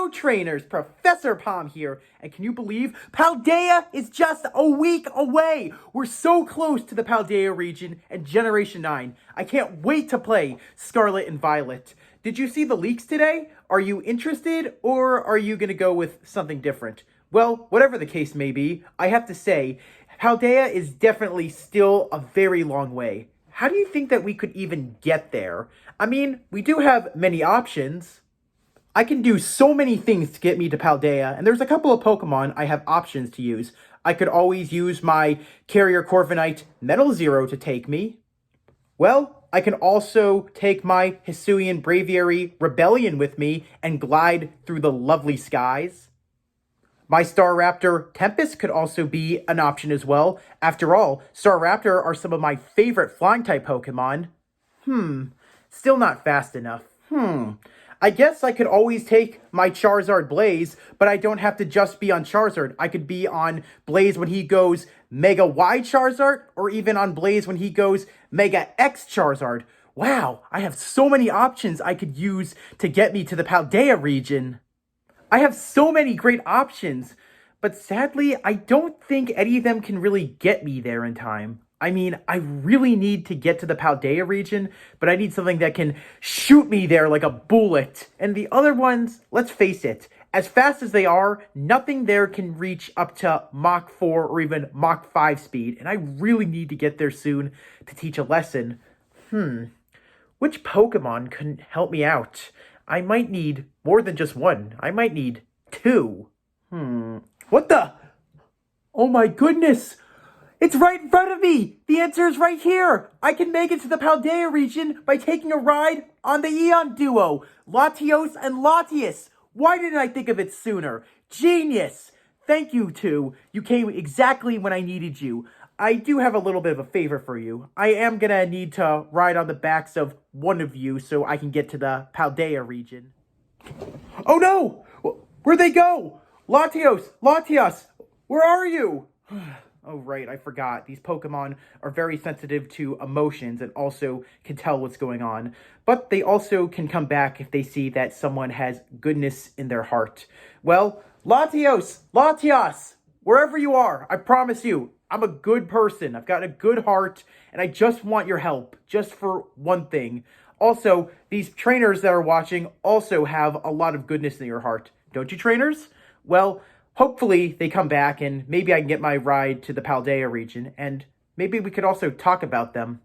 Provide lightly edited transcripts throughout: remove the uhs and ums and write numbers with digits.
Hello trainers, Professor Palm here, and can you believe Paldea is just a week away? We're so close to the Paldea region and Generation 9. I can't wait to play Scarlet and Violet. Did you see the leaks today? Are you interested, or are you gonna go with something different? Well, whatever the case may be, I have to say, Paldea is definitely still a very long way. How do you think that we could even get there? I mean, we do have many options. I can do so many things to get me to Paldea, and there's a couple of Pokemon I have options to use. I could always use my Carrier Corviknight Metal Zero to take me. Well, I can also take my Hisuian Braviary Rebellion with me and glide through the lovely skies. My Staraptor Tempest could also be an option as well. After all, Staraptor are some of my favorite flying-type Pokemon. Still not fast enough. I guess I could always take my Charizard Blaze, but I don't have to just be on Charizard. I could be on Blaze when he goes Mega Y Charizard, or even on Blaze when he goes Mega X Charizard. Wow, I have so many options I could use to get me to the Paldea region. I have so many great options, but sadly, I don't think any of them can really get me there in time. I mean, I really need to get to the Paldea region, but I need something that can shoot me there like a bullet. And the other ones, let's face it, as fast as they are, nothing there can reach up to Mach 4 or even Mach 5 speed, and I really need to get there soon to teach a lesson. Which Pokemon can help me out? I might need more than just one. I might need two. What the? Oh my goodness! It's right in front of me! The answer is right here! I can make it to the Paldea region by taking a ride on the Eon duo, Latios and Latias. Why didn't I think of it sooner? Genius! Thank you two. You came exactly when I needed you. I do have a little bit of a favor for you. I am gonna need to ride on the backs of one of you so I can get to the Paldea region. Oh no! Where'd they go? Latios! Latias! Where are you? Oh, right, I forgot. These Pokemon are very sensitive to emotions and also can tell what's going on. But they also can come back if they see that someone has goodness in their heart. Well, Latios, Latias, wherever you are, I promise you, I'm a good person. I've got a good heart, and I just want your help, just for one thing. Also, these trainers that are watching also have a lot of goodness in your heart. Don't you, trainers? Well, hopefully they come back and maybe I can get my ride to the Paldea region, and maybe we could also talk about them.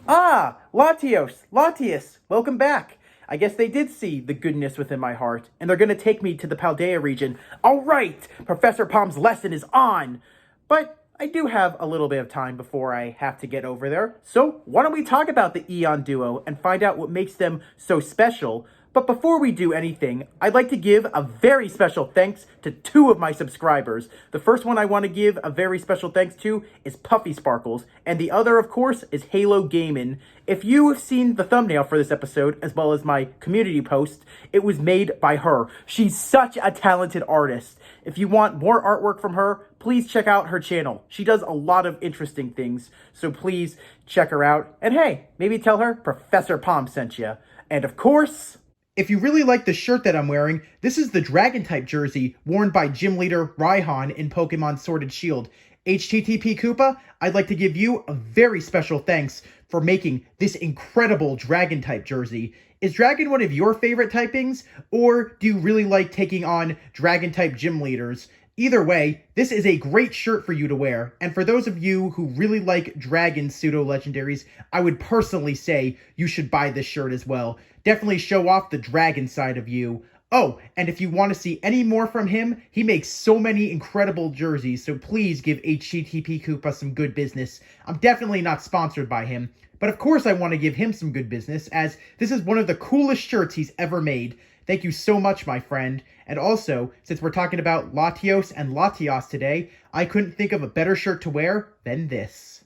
Ah, Latios, Latias, welcome back. I guess they did see the goodness within my heart, and they're going to take me to the Paldea region. All right, Professor Palm's lesson is on. But I do have a little bit of time before I have to get over there. So why don't we talk about the Eon duo and find out what makes them so special. But before we do anything, I'd like to give a very special thanks to two of my subscribers. The first one I want to give a very special thanks to is Puffy Sparkles, and the other, of course, is Halo Gamin'. If you have seen the thumbnail for this episode, as well as my community post, it was made by her. She's such a talented artist. If you want more artwork from her, please check out her channel. She does a lot of interesting things, so please check her out. And hey, maybe tell her Professor Palm sent you. And of course, if you really like the shirt that I'm wearing, this is the Dragon-type jersey worn by Gym Leader Raihan in Pokemon Sword and Shield. HTTP Koopa, I'd like to give you a very special thanks for making this incredible Dragon-type jersey. Is Dragon one of your favorite typings, or do you really like taking on Dragon-type gym leaders? Either way, this is a great shirt for you to wear, and for those of you who really like Dragon pseudo-legendaries, I would personally say you should buy this shirt as well. Definitely show off the Dragon side of you. Oh, and if you want to see any more from him, he makes so many incredible jerseys, so please give HTTP Koopa some good business. I'm definitely not sponsored by him, but of course I want to give him some good business, as this is one of the coolest shirts he's ever made. Thank you so much, my friend. And also, since we're talking about Latios and Latias today, I couldn't think of a better shirt to wear than this.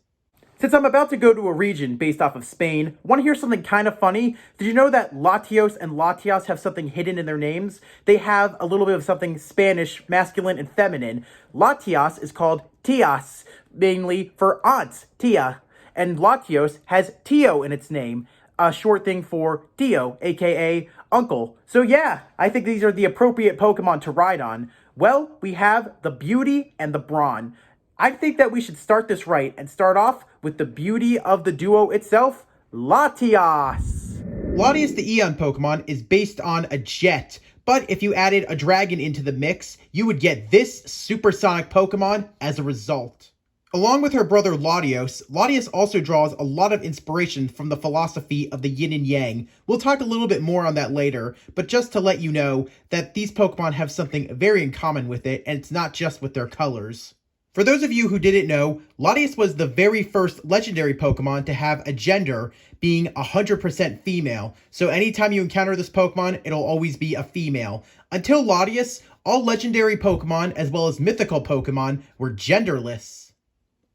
Since I'm about to go to a region based off of Spain, want to hear something kind of funny? Did you know that Latios and Latias have something hidden in their names? They have a little bit of something Spanish, masculine and feminine. Latias is called Tias, mainly for aunt, Tia. And Latios has Tio in its name, a short thing for Tio, aka uncle. So yeah, I think these are the appropriate Pokemon to ride on. Well, we have the Beauty and the Brawn. I think that we should start this right and start off with the beauty of the duo itself, Latias. Latias the Eon Pokemon is based on a jet, but if you added a dragon into the mix, you would get this supersonic Pokemon as a result. Along with her brother Latios, Latias also draws a lot of inspiration from the philosophy of the yin and yang. We'll talk a little bit more on that later, but just to let you know that these Pokemon have something very in common with it, and it's not just with their colors. For those of you who didn't know, Latias was the very first legendary Pokemon to have a gender, being 100% female. So anytime you encounter this Pokemon, it'll always be a female. Until Latias, all legendary Pokemon, as well as mythical Pokemon, were genderless.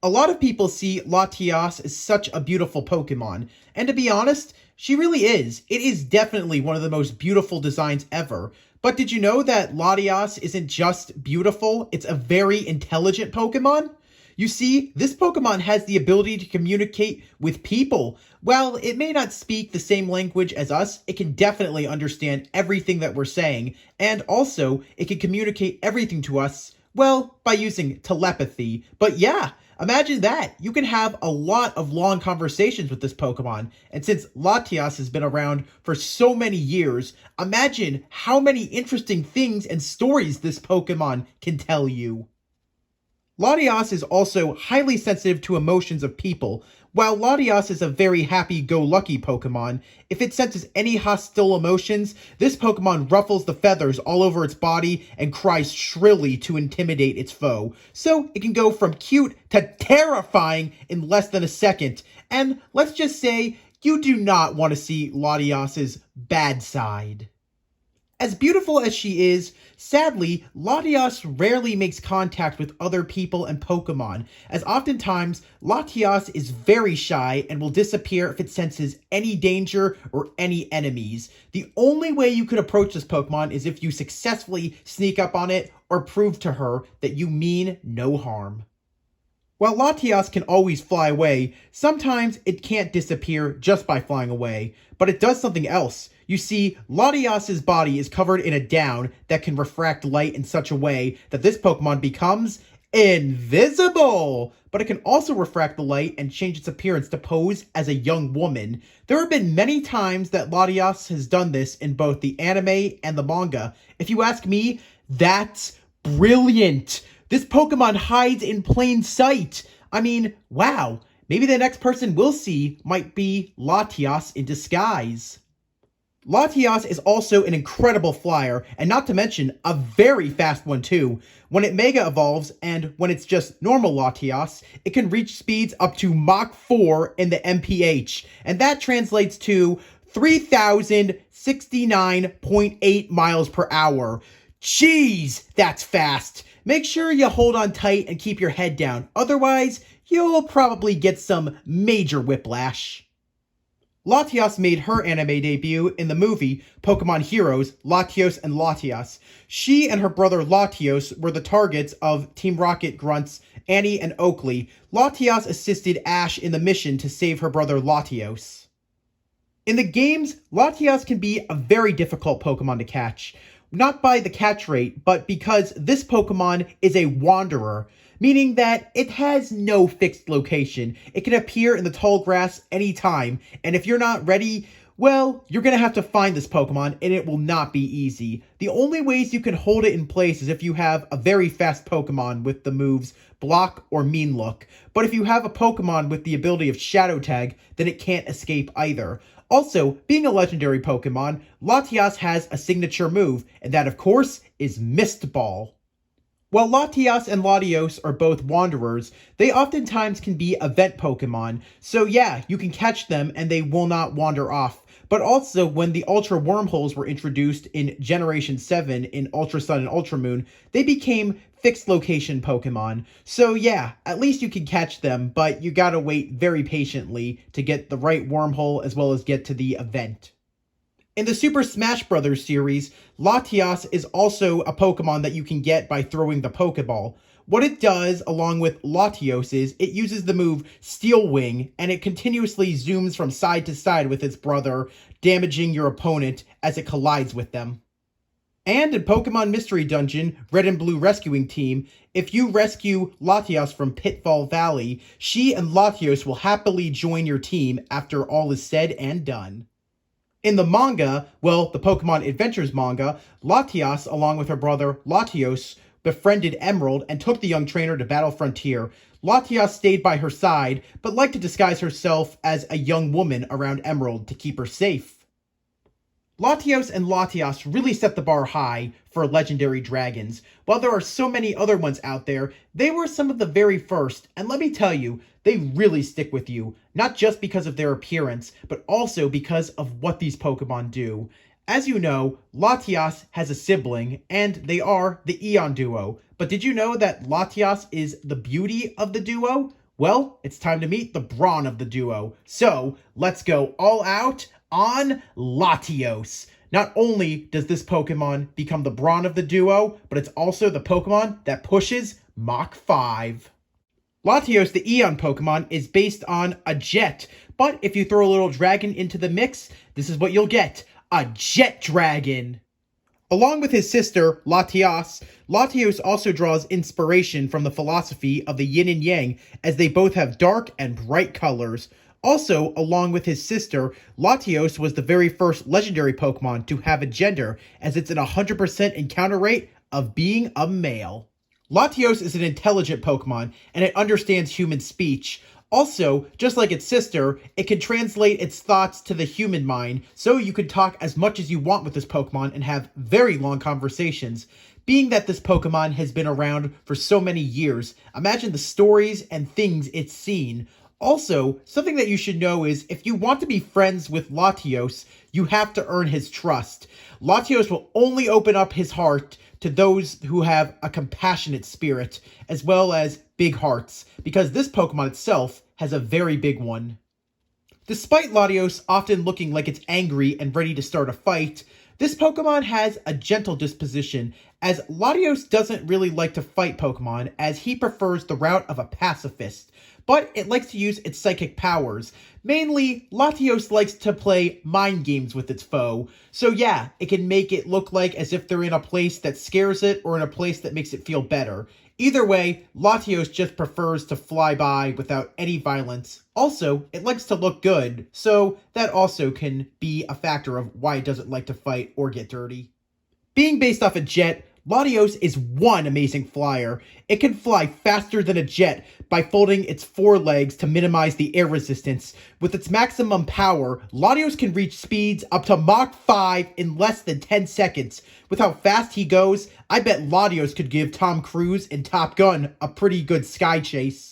A lot of people see Latias as such a beautiful Pokemon, and to be honest, she really is. It is definitely one of the most beautiful designs ever. But did you know that Latias isn't just beautiful, it's a very intelligent Pokemon? You see, this Pokemon has the ability to communicate with people. While it may not speak the same language as us, it can definitely understand everything that we're saying, and also, it can communicate everything to us, well, by using telepathy. But yeah, imagine that! You can have a lot of long conversations with this Pokemon, and since Latias has been around for so many years, imagine how many interesting things and stories this Pokemon can tell you. Latias is also highly sensitive to emotions of people. While Latias is a very happy-go-lucky Pokemon, if it senses any hostile emotions, this Pokemon ruffles the feathers all over its body and cries shrilly to intimidate its foe. So it can go from cute to terrifying in less than a second. And let's just say, you do not want to see Latias's bad side. As beautiful as she is, sadly, Latias rarely makes contact with other people and Pokemon, as oftentimes, Latias is very shy and will disappear if it senses any danger or any enemies. The only way you could approach this Pokemon is if you successfully sneak up on it or prove to her that you mean no harm. While Latias can always fly away, sometimes it can't disappear just by flying away, but it does something else. You see, Latias's body is covered in a down that can refract light in such a way that this Pokemon becomes invisible! But it can also refract the light and change its appearance to pose as a young woman. There have been many times that Latias has done this in both the anime and the manga. If you ask me, that's brilliant! This Pokemon hides in plain sight! I mean, wow, maybe the next person we'll see might be Latias in disguise. Latias is also an incredible flyer, and not to mention, a very fast one too. When it Mega Evolves, and when it's just normal Latias, it can reach speeds up to Mach 4 in the MPH, and that translates to 3,069.8 miles per hour. Jeez, that's fast! Make sure you hold on tight and keep your head down, otherwise, you'll probably get some major whiplash. Latias made her anime debut in the movie Pokémon Heroes, Latios and Latias. She and her brother Latios were the targets of Team Rocket grunts Annie and Oakley. Latias assisted Ash in the mission to save her brother Latios. In the games, Latias can be a very difficult Pokemon to catch. Not by the catch rate, but because this Pokemon is a wanderer, meaning that it has no fixed location. It can appear in the tall grass anytime, and if you're not ready, well, you're gonna have to find this Pokemon, and it will not be easy. The only ways you can hold it in place is if you have a very fast Pokemon with the moves Block or Mean Look, but if you have a Pokemon with the ability of Shadow Tag, then it can't escape either. Also, being a legendary Pokemon, Latias has a signature move, and that of course is Mist Ball. While Latias and Latios are both wanderers, they oftentimes can be event Pokemon, so yeah, you can catch them and they will not wander off. But also, when the Ultra Wormholes were introduced in Generation 7 in Ultra Sun and Ultra Moon, they became fixed location Pokemon. So yeah, at least you can catch them, but you gotta wait very patiently to get the right wormhole as well as get to the event. In the Super Smash Bros. Series, Latias is also a Pokemon that you can get by throwing the Pokeball. What it does, along with Latios, is it uses the move Steel Wing, and it continuously zooms from side to side with its brother, damaging your opponent as it collides with them. And in Pokemon Mystery Dungeon, Red and Blue Rescuing Team, if you rescue Latios from Pitfall Valley, she and Latios will happily join your team after all is said and done. In the manga, the Pokemon Adventures manga, Latias, along with her brother Latios, befriended Emerald and took the young trainer to Battle Frontier. Latias stayed by her side, but liked to disguise herself as a young woman around Emerald to keep her safe. Latios and Latias really set the bar high for legendary dragons. While there are so many other ones out there, they were some of the very first, and let me tell you, they really stick with you, not just because of their appearance, but also because of what these Pokemon do. As you know, Latias has a sibling, and they are the Eon duo. But did you know that Latias is the beauty of the duo? Well, it's time to meet the brawn of the duo. So, let's go all out on Latios. Not only does this Pokemon become the brawn of the duo, but it's also the Pokemon that pushes Mach 5. Latios, the Eon Pokemon, is based on a jet, but if you throw a little dragon into the mix, this is what you'll get. A jet dragon! Along with his sister, Latias, Latios also draws inspiration from the philosophy of the yin and yang, as they both have dark and bright colors. Also, along with his sister, Latios was the very first legendary Pokemon to have a gender, as it's an 100% encounter rate of being a male. Latios is an intelligent Pokemon, and it understands human speech. Also, just like its sister, it can translate its thoughts to the human mind, so you can talk as much as you want with this Pokemon and have very long conversations. Being that this Pokemon has been around for so many years, imagine the stories and things it's seen. Also, something that you should know is, if you want to be friends with Latios, you have to earn his trust. Latios will only open up his heart to those who have a compassionate spirit, as well as big hearts, because this Pokemon itself has a very big one. Despite Latios often looking like it's angry and ready to start a fight, this Pokemon has a gentle disposition, as Latios doesn't really like to fight Pokemon, as he prefers the route of a pacifist, but it likes to use its psychic powers. Mainly, Latios likes to play mind games with its foe, so yeah, it can make it look like as if they're in a place that scares it or in a place that makes it feel better. Either way, Latios just prefers to fly by without any violence. Also, it likes to look good, so that also can be a factor of why it doesn't like to fight or get dirty. Being based off a jet, Latios is one amazing flyer. It can fly faster than a jet by folding its forelegs to minimize the air resistance. With its maximum power, Latios can reach speeds up to Mach 5 in less than 10 seconds. With how fast he goes, I bet Latios could give Tom Cruise in Top Gun a pretty good sky chase.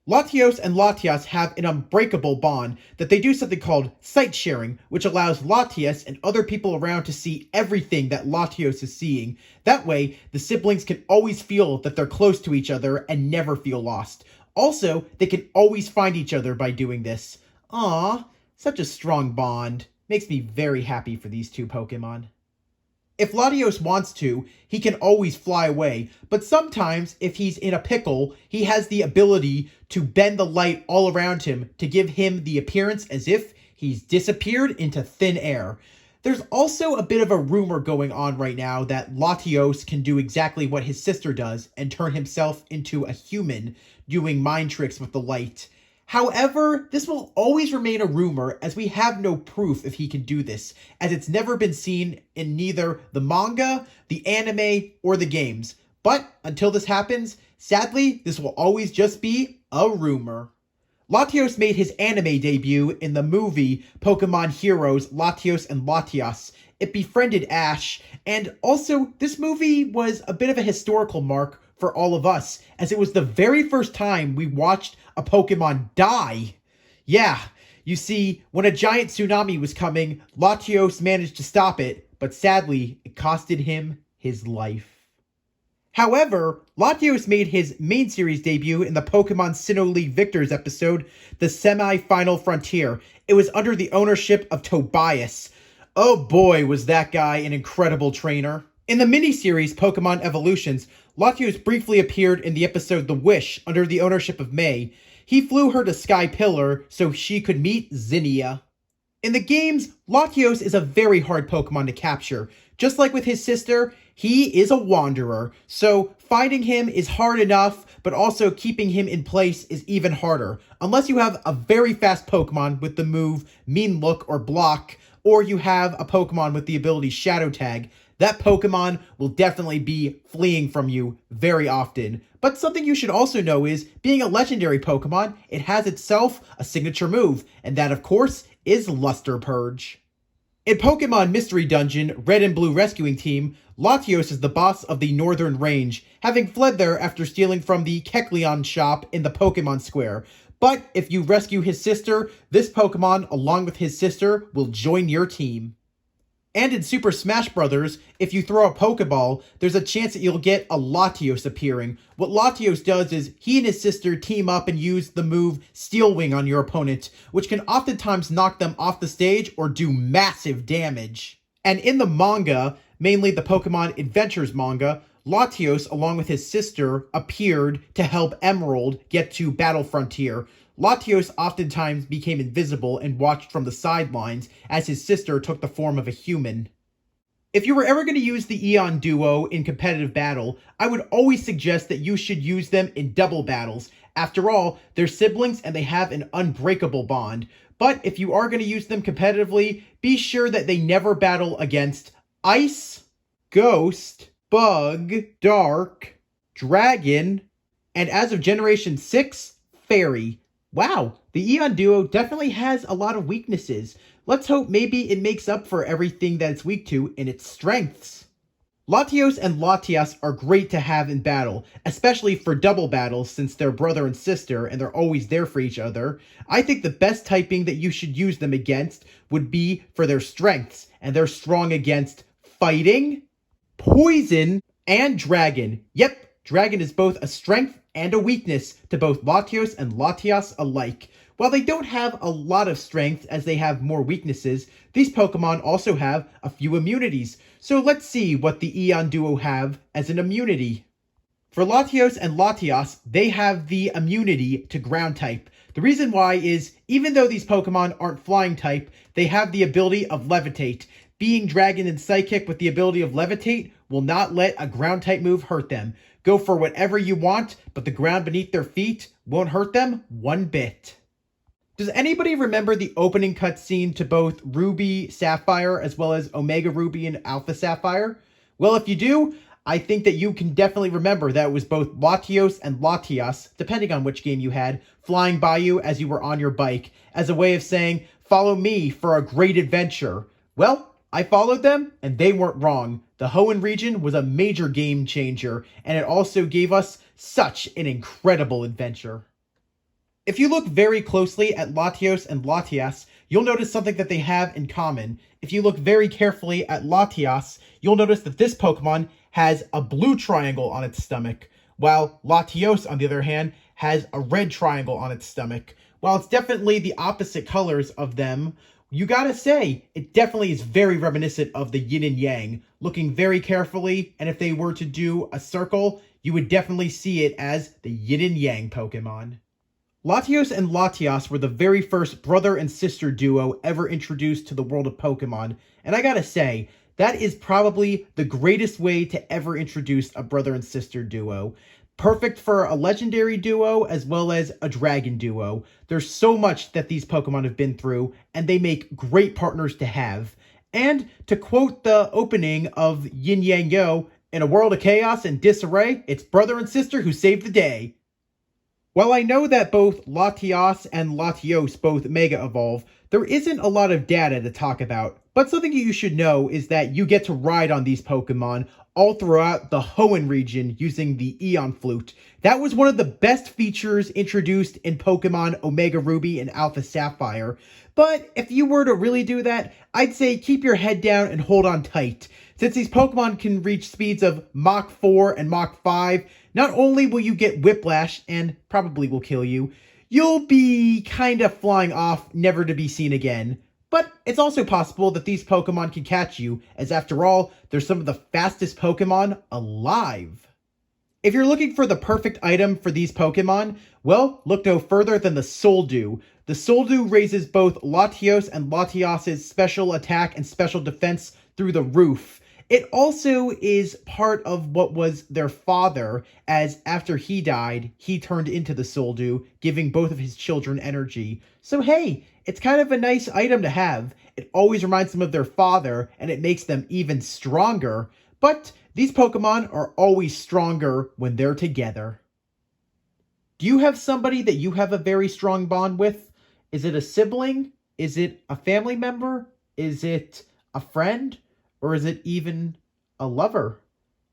Latios and Latias have an unbreakable bond that they do something called sight sharing, which allows Latias and other people around to see everything that Latios is seeing. That way, the siblings can always feel that they're close to each other and never feel lost. Also, they can always find each other by doing this. Aww, such a strong bond. Makes me very happy for these two Pokemon. If Latios wants to, he can always fly away, but sometimes, if he's in a pickle, he has the ability to bend the light all around him to give him the appearance as if he's disappeared into thin air. There's also a bit of a rumor going on right now that Latios can do exactly what his sister does and turn himself into a human, doing mind tricks with the light. However, this will always remain a rumor, as we have no proof if he can do this, as it's never been seen in neither the manga, the anime, or the games. But until this happens, sadly, this will always just be a rumor. Latios made his anime debut in the movie Pokemon Heroes Latios and Latias. It befriended Ash, and also this movie was a bit of a historical mark for all of us, as it was the very first time we watched a Pokemon die. Yeah, you see, when a giant tsunami was coming, Latios managed to stop it, but sadly, it costed him his life. However, Latios made his main series debut in the Pokemon Sinnoh League Victors episode, The Semi-Final Frontier. It was under the ownership of Tobias. Oh boy, was that guy an incredible trainer. In the miniseries Pokemon Evolutions, Latios briefly appeared in the episode The Wish under the ownership of May. He flew her to Sky Pillar so she could meet Zinnia. In the games, Latios is a very hard Pokemon to capture. Just like with his sister, he is a wanderer, so finding him is hard enough, but also keeping him in place is even harder. Unless you have a very fast Pokemon with the move Mean Look or Block, or you have a Pokemon with the ability Shadow Tag, that Pokemon will definitely be fleeing from you very often. But something you should also know is, being a legendary Pokemon, it has itself a signature move, and that of course is Luster Purge. In Pokemon Mystery Dungeon Red and Blue Rescuing Team, Latios is the boss of the Northern Range, having fled there after stealing from the Kecleon shop in the Pokemon Square. But if you rescue his sister, this Pokemon, along with his sister, will join your team. And in Super Smash Bros., if you throw a Pokeball, there's a chance that you'll get a Latios appearing. What Latios does is, he and his sister team up and use the move Steel Wing on your opponent, which can oftentimes knock them off the stage or do massive damage. And in the manga, mainly the Pokemon Adventures manga, Latios, along with his sister, appeared to help Emerald get to Battle Frontier. Latios oftentimes became invisible and watched from the sidelines as his sister took the form of a human. If you were ever going to use the Eon duo in competitive battle, I would always suggest that you should use them in double battles. After all, they're siblings and they have an unbreakable bond. But if you are going to use them competitively, be sure that they never battle against Ice, Ghost, Bug, Dark, Dragon, and as of Generation 6, Fairy. Wow, the Eon duo definitely has a lot of weaknesses. Let's hope maybe it makes up for everything that it's weak to in its strengths. Latios and Latias are great to have in battle, especially for double battles since they're brother and sister and they're always there for each other. I think the best typing that you should use them against would be for their strengths, and they're strong against Fighting, Poison, and Dragon. Yep, Dragon is both a strength and a weakness to both Latios and Latias alike. While they don't have a lot of strength as they have more weaknesses, these Pokemon also have a few immunities. So let's see what the Eon duo have as an immunity. For Latios and Latias, they have the immunity to ground type. The reason why is, even though these Pokemon aren't flying type, they have the ability of Levitate. Being Dragon and Psychic with the ability of Levitate will not let a ground type move hurt them. Go for whatever you want, but the ground beneath their feet won't hurt them one bit. Does anybody remember the opening cutscene to both Ruby Sapphire as well as Omega Ruby and Alpha Sapphire? Well, if you do, I think that you can definitely remember that it was both Latios and Latias, depending on which game you had, flying by you as you were on your bike, as a way of saying, follow me for a great adventure. Well, I followed them, and they weren't wrong. The Hoenn region was a major game changer, and it also gave us such an incredible adventure. If you look very closely at Latios and Latias, you'll notice something that they have in common. If you look very carefully at Latias, you'll notice that this Pokemon has a blue triangle on its stomach, while Latios, on the other hand, has a red triangle on its stomach. While it's definitely the opposite colors of them, you gotta say, it definitely is very reminiscent of the yin and yang. Looking very carefully, and if they were to do a circle, you would definitely see it as the yin and yang Pokemon. Latios and Latias were the very first brother and sister duo ever introduced to the world of Pokemon, and I gotta say, that is probably the greatest way to ever introduce a brother and sister duo. Perfect for a legendary duo as well as a dragon duo. There's so much that these Pokemon have been through, and they make great partners to have. And to quote the opening of Yin Yang Yo, in a world of chaos and disarray, it's brother and sister who save the day. While I know that both Latias and Latios both Mega Evolve, there isn't a lot of data to talk about. But something you should know is that you get to ride on these Pokemon all throughout the Hoenn region using the Eon Flute. That was one of the best features introduced in Pokemon Omega Ruby and Alpha Sapphire. But if you were to really do that, I'd say keep your head down and hold on tight. Since these Pokemon can reach speeds of Mach 4 and Mach 5, not only will you get whiplash and probably will kill you, you'll be kinda flying off never to be seen again. But it's also possible that these Pokemon can catch you, as after all, they're some of the fastest Pokemon alive. If you're looking for the perfect item for these Pokemon, well, look no further than the Soldew. The Soldew raises both Latios and Latias' special attack and special defense through the roof. It also is part of what was their father, as after he died, he turned into the Soldew, giving both of his children energy. So hey, it's kind of a nice item to have. It always reminds them of their father, and it makes them even stronger. But these Pokemon are always stronger when they're together. Do you have somebody that you have a very strong bond with? Is it a sibling? Is it a family member? Is it a friend? Or is it even a lover?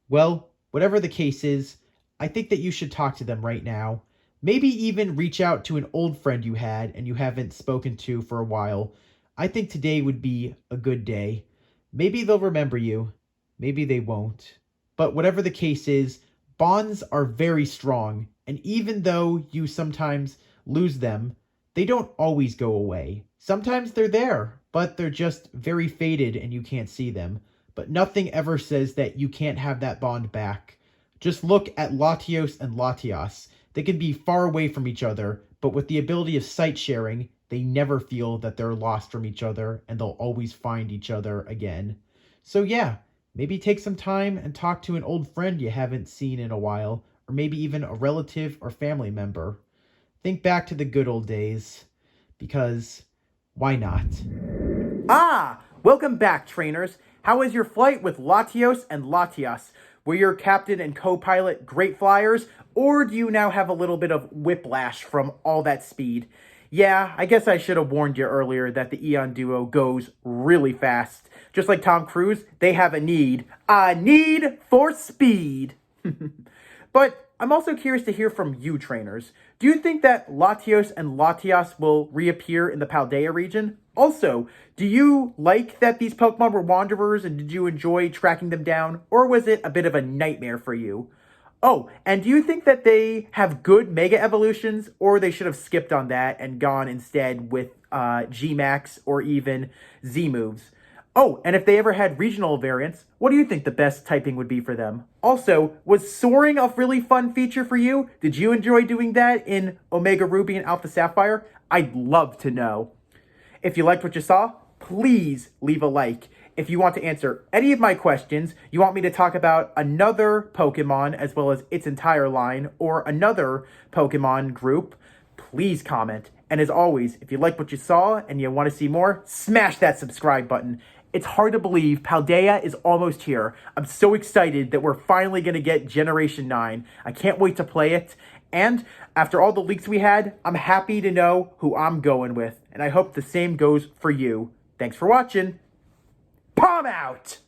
Well, whatever the case is, I think that you should talk to them right now. Maybe even reach out to an old friend you had and you haven't spoken to for a while. I think today would be a good day. Maybe they'll remember you. Maybe they won't. But whatever the case is, bonds are very strong. And even though you sometimes lose them, they don't always go away. Sometimes they're there, but they're just very faded and you can't see them. But nothing ever says that you can't have that bond back. Just look at Latios and Latias. They can be far away from each other, but with the ability of sight sharing, they never feel that they're lost from each other and they'll always find each other again. So yeah, maybe take some time and talk to an old friend you haven't seen in a while, or maybe even a relative or family member. Think back to the good old days, because why not? Ah, welcome back, trainers. How was your flight with Latios and Latias? Were your captain and co-pilot great flyers, or do you now have a little bit of whiplash from all that speed? Yeah, I guess I should have warned you earlier that the Eon duo goes really fast. Just like Tom Cruise, they have a need for speed. But I'm also curious to hear from you, trainers. Do you think that Latios and Latias will reappear in the Paldea region? Also, do you like that these Pokemon were wanderers and did you enjoy tracking them down? Or was it a bit of a nightmare for you? Oh, and do you think that they have good Mega Evolutions, or they should have skipped on that and gone instead with G-Max or even Z-Moves? Oh, and if they ever had regional variants, what do you think the best typing would be for them? Also, was soaring a really fun feature for you? Did you enjoy doing that in Omega Ruby and Alpha Sapphire? I'd love to know. If you liked what you saw, please leave a like. If you want to answer any of my questions, you want me to talk about another Pokemon as well as its entire line, or another Pokemon group, please comment. And as always, if you like what you saw and you want to see more, smash that subscribe button. It's hard to believe Paldea is almost here. I'm so excited that we're finally going to get Generation 9. I can't wait to play it. And after all the leaks we had, I'm happy to know who I'm going with. And I hope the same goes for you. Thanks for watching. Palm out!